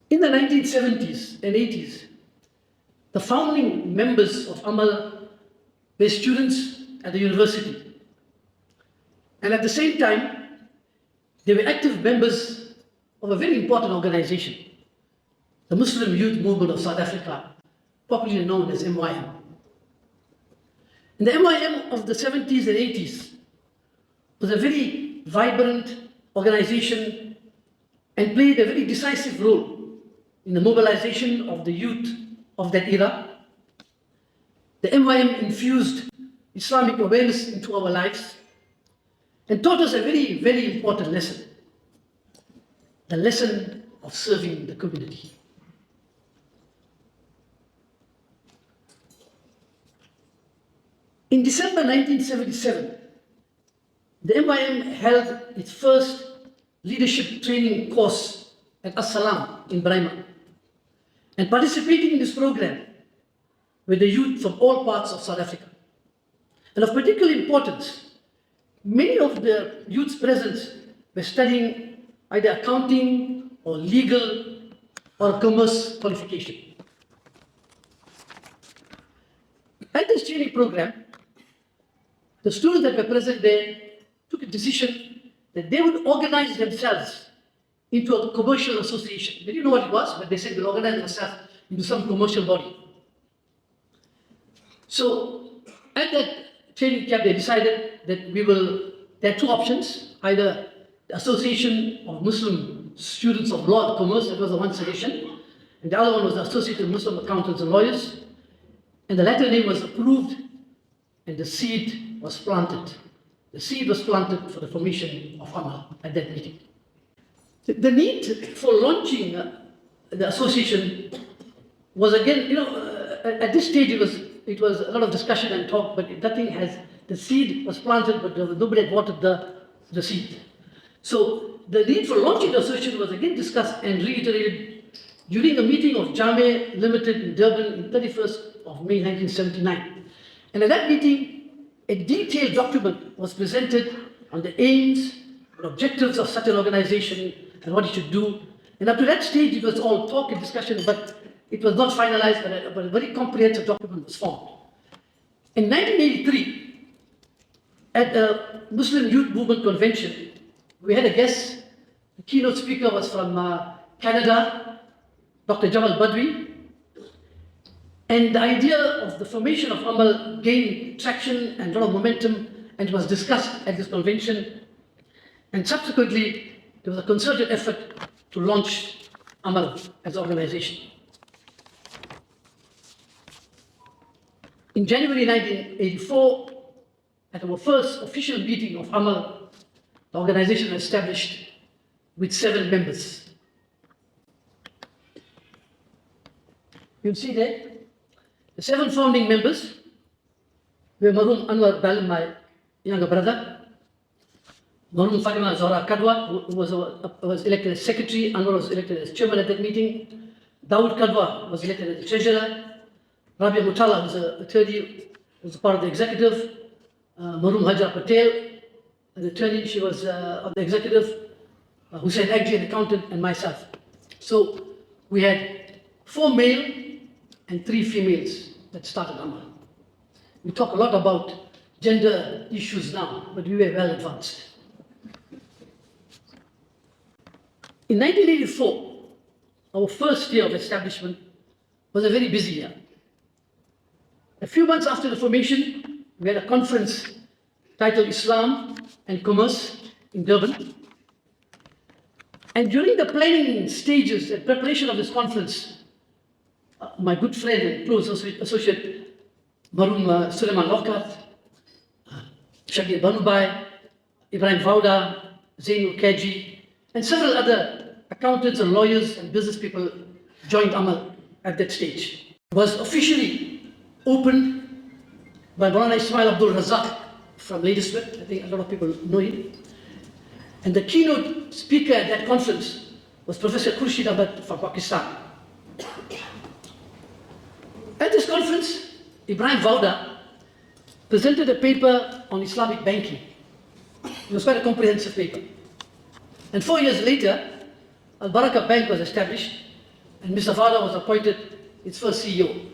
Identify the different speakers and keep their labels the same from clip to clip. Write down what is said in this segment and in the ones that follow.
Speaker 1: In the 1970s and 80s, the founding members of AMAL were students at the university. And at the same time, they were active members of a very important organization, the Muslim Youth Movement of South Africa, popularly known as MYM. And the MYM of the 70s and 80s was a very vibrant organization and played a very decisive role in the mobilization of the youth of that era. The MYM infused Islamic awareness into our lives and taught us a very, very important lesson, the lesson of serving the community. In December 1977, the MYM held its first leadership training course at As-Salam in Braima. And participating in this program were the youth from all parts of South Africa. And of particular importance, many of the youths present were studying either accounting or legal or commerce qualification. At this training program, the students that were present there took a decision that they would organize themselves into a commercial association. They didn't know what it was, but they said we'll organize themselves into some commercial body. So at that training camp, they decided that there are two options, either the Association of Muslim Students of Law and Commerce, that was the one suggestion, and the other one was the Association of Muslim Accountants and Lawyers, and the latter name was approved, and the seed was planted. The seed was planted for the formation of AMAL at that meeting. The need for launching the association was again, at this stage it was a lot of discussion and talk, but the seed was planted, but nobody had watered the seed. So the need for launching the association was again discussed and reiterated during a meeting of Jame Limited in Durban on 31st of May 1979. And at that meeting, a detailed document was presented on the aims and objectives of such an organization and what it should do. And up to that stage, it was all talk and discussion, but it was not finalized, but a very comprehensive document was formed. In 1983, at the Muslim Youth Movement Convention, we had a guest. The keynote speaker was from Canada, Dr. Jamal Badwi. And the idea of the formation of AMAL gained traction and a lot of momentum, and it was discussed at this convention. And subsequently, there was a concerted effort to launch AMAL as an organization. In January 1984, at our first official meeting of AMAL, the organization was established with 7 members. You'll see there, the 7 founding members were Maroon Anwar Ballim, my younger brother, Maroon Fatima Zora Kadwa, who was elected as secretary. Anwar was elected as chairman at that meeting. Dawood Kadwa was elected as the treasurer. Rabia Mutala was an attorney, was a part of the executive. Maroon Hajar Patel, the attorney, she was of the executive. Hussein Agji, an accountant, and myself. So we had 4 male and 3 females that started AMAL. We talk a lot about gender issues now, but we were well advanced. In 1984, our first year of establishment was a very busy year. A few months after the formation, we had a conference titled Islam and Commerce in Durban. And during the planning stages and preparation of this conference, my good friend and close associate, Maroon Suleiman Lokat, Shagir Banubai, Ibrahim Vauda, Zainul Kaji, and several other accountants and lawyers and business people joined AMAL at that stage. It was officially opened by Maulana Ismail Abdul Razak from Ladysmith. I think a lot of people know him. And the keynote speaker at that conference was Professor Khurshid Ahmed from Pakistan. At this conference, Ibrahim Vauda presented a paper on Islamic banking. It was quite a comprehensive paper. And 4 years later, Al Baraka Bank was established, and Mr. Fada was appointed its first CEO.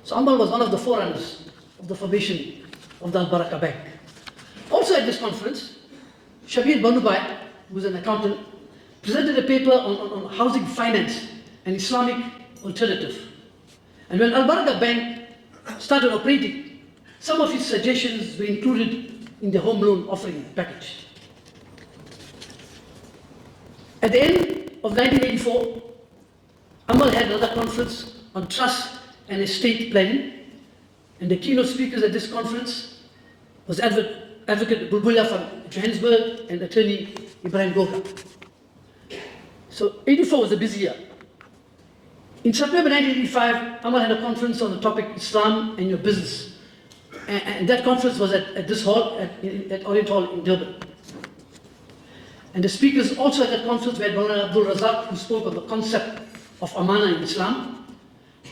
Speaker 1: So AMAL was one of the forerunners of the formation of the Al Baraka Bank. Also at this conference, Shabir Banubai, who was an accountant, presented a paper on housing finance and Islamic alternative. And when Al Baraka Bank started operating, some of its suggestions were included in the home loan offering package. At the end of 1984, AMAL had another conference on trust and estate planning, and the keynote speakers at this conference was Advocate Bulbula from Johannesburg and attorney Ibrahim Goga. So 84 was a busy year. In September 1985, AMAL had a conference on the topic Islam and your business. And that conference was at this hall, at Orient Hall in Durban. And the speakers also at that conference were Maulana Abdul Razak, who spoke on the concept of Amana in Islam.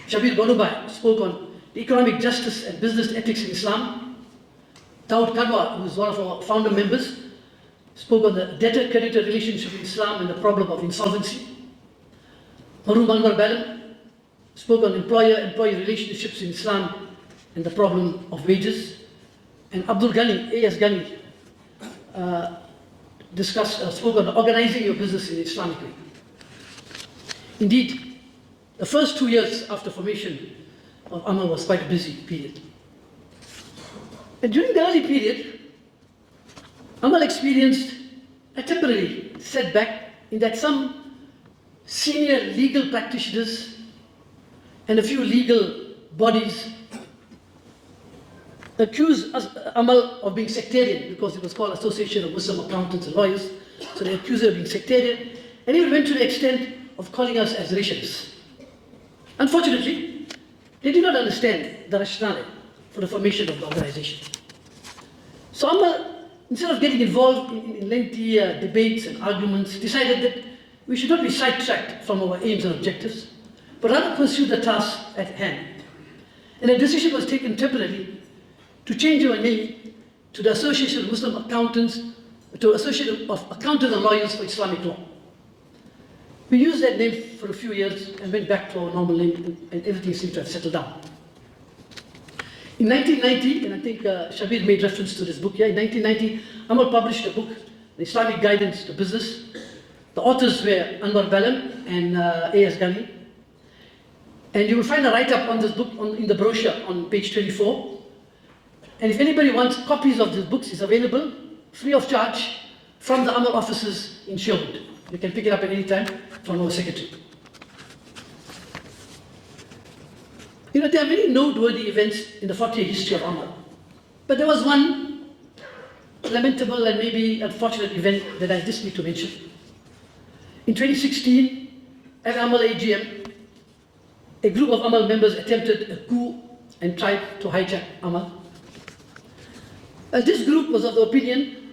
Speaker 1: Shabir Banubai spoke on the economic justice and business ethics in Islam. Dawood Kadwa, who is one of our founder members, spoke on the debtor-creditor relationship in Islam and the problem of insolvency. Yacoob Ballim spoke on employer-employee relationships in Islam and the problem of wages. And Abdul Ghani, A.S. Ghani, spoke on organizing your business in Islamic way. Indeed, the first 2 years after formation of AMAL was quite a busy period. And during the early period, AMAL experienced a temporary setback in that some senior legal practitioners and a few legal bodies accused AMAL of being sectarian, because it was called Association of Muslim Accountants and Lawyers. So they accused it of being sectarian, and even went to the extent of calling us as racialists. Unfortunately, they did not understand the rationale for the formation of the organization. So AMAL, instead of getting involved in lengthy debates and arguments, decided that we should not be sidetracked from our aims and objectives, but rather pursue the task at hand. And a decision was taken temporarily to change our name to the Association of Muslim Accountants, to Association of Accountants and Lawyers for Islamic Law. We used that name for a few years and went back to our normal name, and everything seemed to have settled down. In 1990, and I think Shabir made reference to this book here, in 1990, AMAL published a book, The Islamic Guidance to Business. The authors were Anwar Ballim and A.S. Ghani. And you will find a write-up on this book in the brochure on page 24. And if anybody wants copies of these books, it's available free of charge from the AMAL offices in Sherwood. You can pick it up at any time from our secretary. You know, there are many noteworthy events in the 40-year history of AMAL. But there was one lamentable and maybe unfortunate event that I just need to mention. In 2016, at AMAL AGM, a group of AMAL members attempted a coup and tried to hijack AMAL. This group was of the opinion